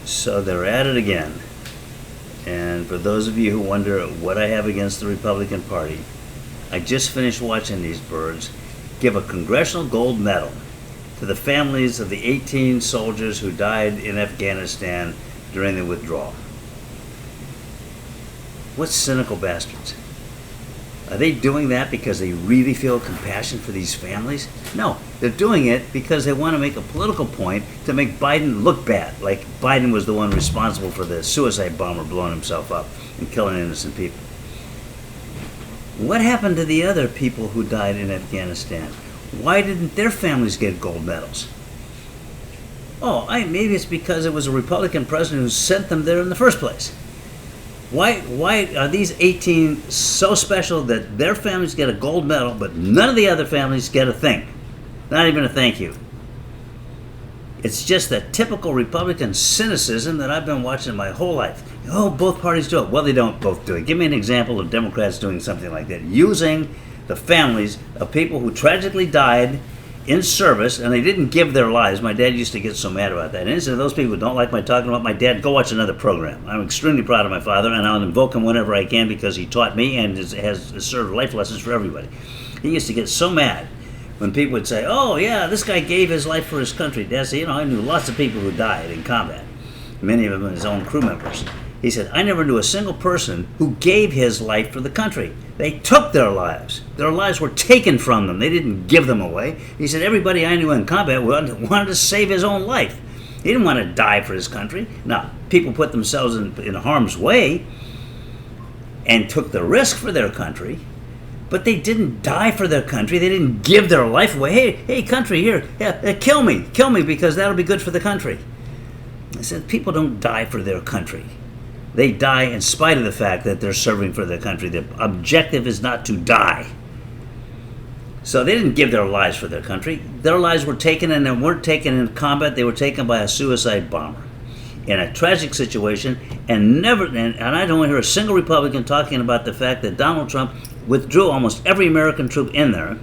So they're at it again. And for those of you who wonder what I have against the Republican Party, I just finished watching these birds give a congressional gold medal to the families of the 18 soldiers who died in Afghanistan during the withdrawal. What cynical bastards. Are they doing that because they really feel compassion for these families? No, they're doing it because they want to make a political point to make Biden look bad, like Biden was the one responsible for the suicide bomber blowing himself up and killing innocent people. What happened to the other people who died in Afghanistan? Why didn't their families get gold medals? Maybe it's because it was a Republican president who sent them there in the first place. Why are these 18 so special that their families get a gold medal, but none of the other families get a thing? Not even a thank you. It's just that typical Republican cynicism that I've been watching my whole life. Oh, both parties do it. Well, they don't both do it. Give me an example of Democrats doing something like that, using the families of people who tragically died in service, and they didn't give their lives. My dad used to get so mad about that. And instead of those people who don't like my talking about my dad, go watch another program. I'm extremely proud of my father, and I'll invoke him whenever I can because he taught me and has served life lessons for everybody. He used to get so mad when people would say, oh, yeah, this guy gave his life for his country. Dad said, I knew lots of people who died in combat, many of them his own crew members. He said, I never knew a single person who gave his life for the country. They took their lives. Their lives were taken from them. They didn't give them away. He said, everybody I knew in combat wanted to save his own life. He didn't want to die for his country. Now, people put themselves in harm's way and took the risk for their country, but they didn't die for their country. They didn't give their life away. Hey, country, here, kill me because that'll be good for the country. I said, people don't die for their country. They die in spite of the fact that they're serving for their country. The objective is not to die. So they didn't give their lives for their country. Their lives were taken, and they weren't taken in combat. They were taken by a suicide bomber in a tragic situation. And I don't hear a single Republican talking about the fact that Donald Trump withdrew almost every American troop in there,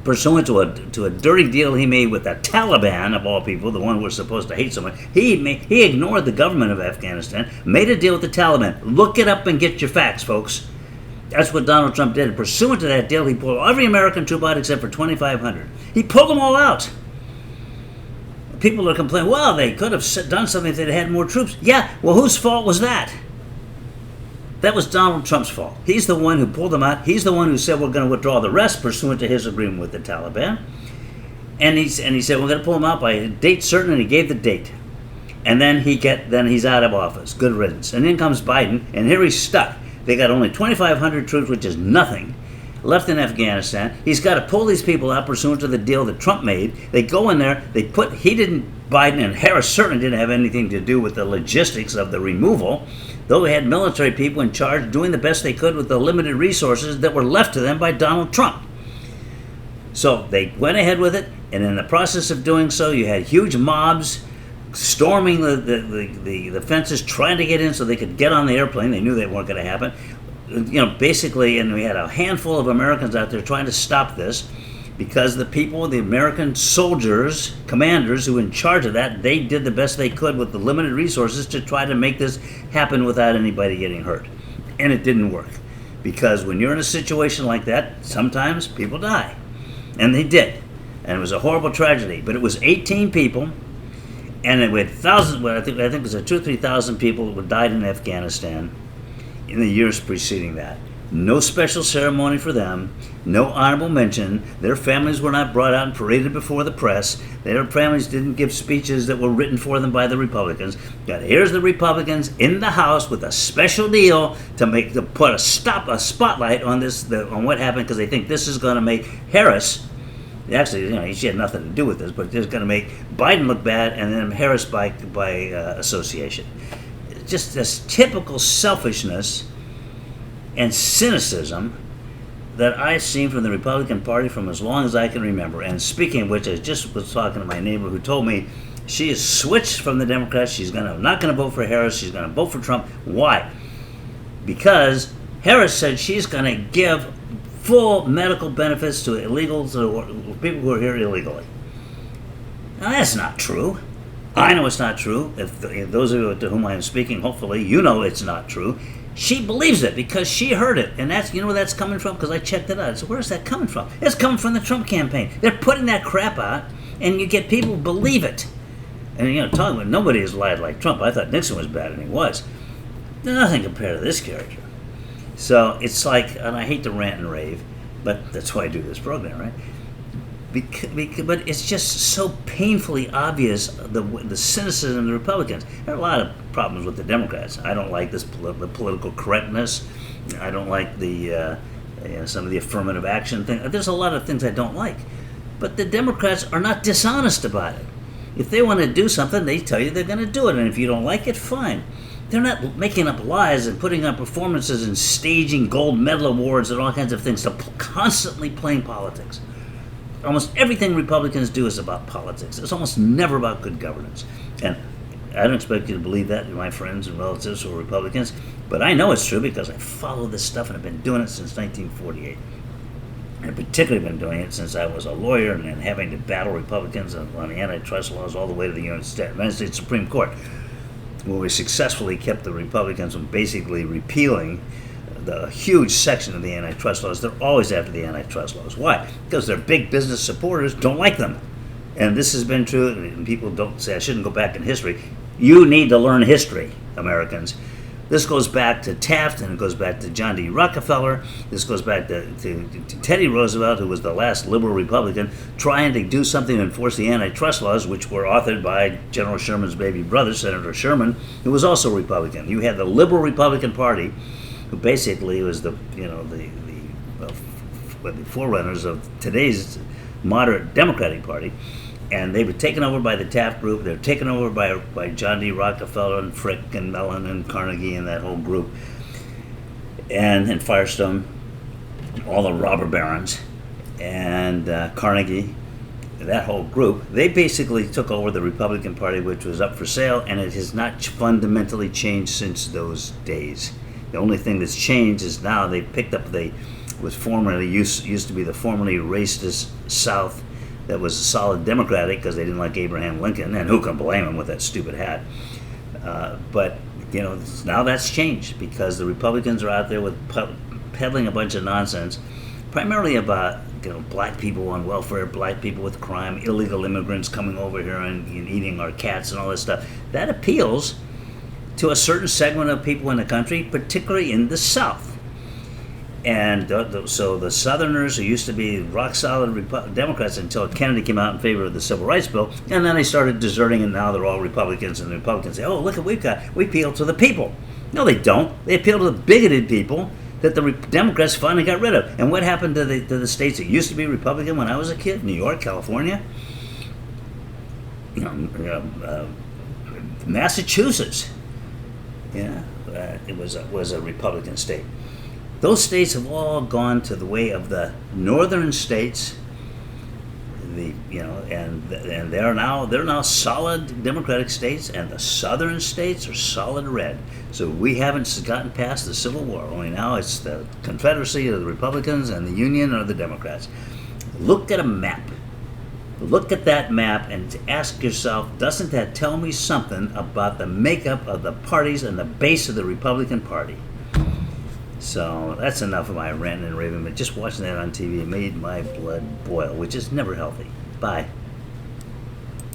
pursuant to a dirty deal he made with the Taliban, of all people, the one we're supposed to hate so much. He ignored the government of Afghanistan, made a deal with the Taliban. Look it up and get your facts, folks. That's what Donald Trump did. Pursuant to that deal, he pulled every American troop out except for 2,500. He pulled them all out. People are complaining, well, they could have done something if they'd had more troops. Yeah, well, whose fault was that? That was Donald Trump's fault. He's the one who pulled them out. He's the one who said we're going to withdraw the rest pursuant to his agreement with the Taliban. And he said we're going to pull them out by a date certain, and he gave the date. And then he's out of office. Good riddance. And in comes Biden, and here he's stuck. They got only 2,500 troops, which is nothing, left in Afghanistan. He's got to pull these people out pursuant to the deal that Trump made. They go in there. Biden and Harris certainly didn't have anything to do with the logistics of the removal, though they had military people in charge doing the best they could with the limited resources that were left to them by Donald Trump. So they went ahead with it, and in the process of doing so, you had huge mobs storming the fences, trying to get in so they could get on the airplane. They knew they weren't going to happen. Basically, and we had a handful of Americans out there trying to stop this, because the American soldiers, commanders who were in charge of that, they did the best they could with the limited resources to try to make this happen without anybody getting hurt. And it didn't work. Because when you're in a situation like that, sometimes people die. And they did. And it was a horrible tragedy. But it was 18 people, and it had thousands, I think it was 2,000 or 3,000 people who died in Afghanistan in the years preceding that. No special ceremony for them, no honorable mention. Their families were not brought out and paraded before the press. Their families didn't give speeches that were written for them by the Republicans. But here's the Republicans in the House with a special deal to put a spotlight on on what happened, because they think this is going to make Harris, actually, she had nothing to do with this, but it's going to make Biden look bad, and then Harris by association. Just this typical selfishness and cynicism that I've seen from the Republican Party from as long as I can remember. And speaking of which, I just was talking to my neighbor who told me she has switched from the Democrats. She's not going to vote for Harris. She's going to vote for Trump. Why? Because Harris said she's going to give full medical benefits to illegals, to people who are here illegally. Now, that's not true. I know it's not true. If those of you to whom I am speaking, hopefully you know it's not true. She believes it because she heard it, and that's, you know where that's coming from? Because I checked it out. So where's that coming from? It's coming from the Trump campaign. They're putting that crap out, and you get people who believe it. And talking about nobody has lied like Trump. I thought Nixon was bad, and he was. They're nothing compared to this character. So it's like, and I hate to rant and rave, but that's why I do this program, right? But it's just so painfully obvious, the cynicism of the Republicans. There are a lot of problems with the Democrats. I don't like the political correctness. I don't like the some of the affirmative action thing. There's a lot of things I don't like. But the Democrats are not dishonest about it. If they want to do something, they tell you they're going to do it. And if you don't like it, fine. They're not making up lies and putting on performances and staging gold medal awards and all kinds of things. They're constantly playing politics. Almost everything Republicans do is about politics. It's almost never about good governance. And I don't expect you to believe that, my friends and relatives who are Republicans, but I know it's true because I follow this stuff and I've been doing it since 1948. I've particularly been doing it since I was a lawyer and having to battle Republicans on the antitrust laws all the way to the United States Supreme Court, where we successfully kept the Republicans from basically repealing the huge section of the antitrust laws. They're always after the antitrust laws. Why? Because their big business supporters don't like them. And this has been true, and people don't say I shouldn't go back in history. You need to learn history, Americans. This goes back to Taft, and it goes back to John D. Rockefeller. This goes back to Teddy Roosevelt, who was the last liberal Republican, trying to do something to enforce the antitrust laws, which were authored by General Sherman's baby brother, Senator Sherman, who was also a Republican. You had the liberal Republican Party, who basically was the forerunners of today's moderate Democratic Party, and they were taken over by the Taft group. They were taken over by John D. Rockefeller and Frick and Mellon and Carnegie and that whole group, and Firestone, all the robber barons, and Carnegie, that whole group. They basically took over the Republican Party, which was up for sale, and it has not fundamentally changed since those days. The only thing that's changed is now they picked up was formerly used to be the formerly racist South that was solid Democratic because they didn't like Abraham Lincoln, and who can blame him with that stupid hat? But now that's changed because the Republicans are out there with peddling a bunch of nonsense, primarily about black people on welfare, black people with crime, illegal immigrants coming over here and eating our cats and all this stuff. That appeals to a certain segment of people in the country, particularly in the South. And so the Southerners, who used to be rock-solid Democrats until Kennedy came out in favor of the Civil Rights Bill, and then they started deserting, and now they're all Republicans, and the Republicans say, oh, look what we appeal to the people. No, they don't. They appeal to the bigoted people that the Democrats finally got rid of. And what happened to the states that used to be Republican when I was a kid? New York, California, Massachusetts. It was a Republican state. Those states have all gone to the way of the northern states. And they're now solid Democratic states, and the southern states are solid red. So we haven't gotten past the Civil War. Only now it's the Confederacy of the Republicans and the Union or the Democrats. Look at a map. Look at that map and ask yourself, doesn't that tell me something about the makeup of the parties and the base of the Republican Party? So that's enough of my ranting and raving, but just watching that on TV made my blood boil, which is never healthy. Bye.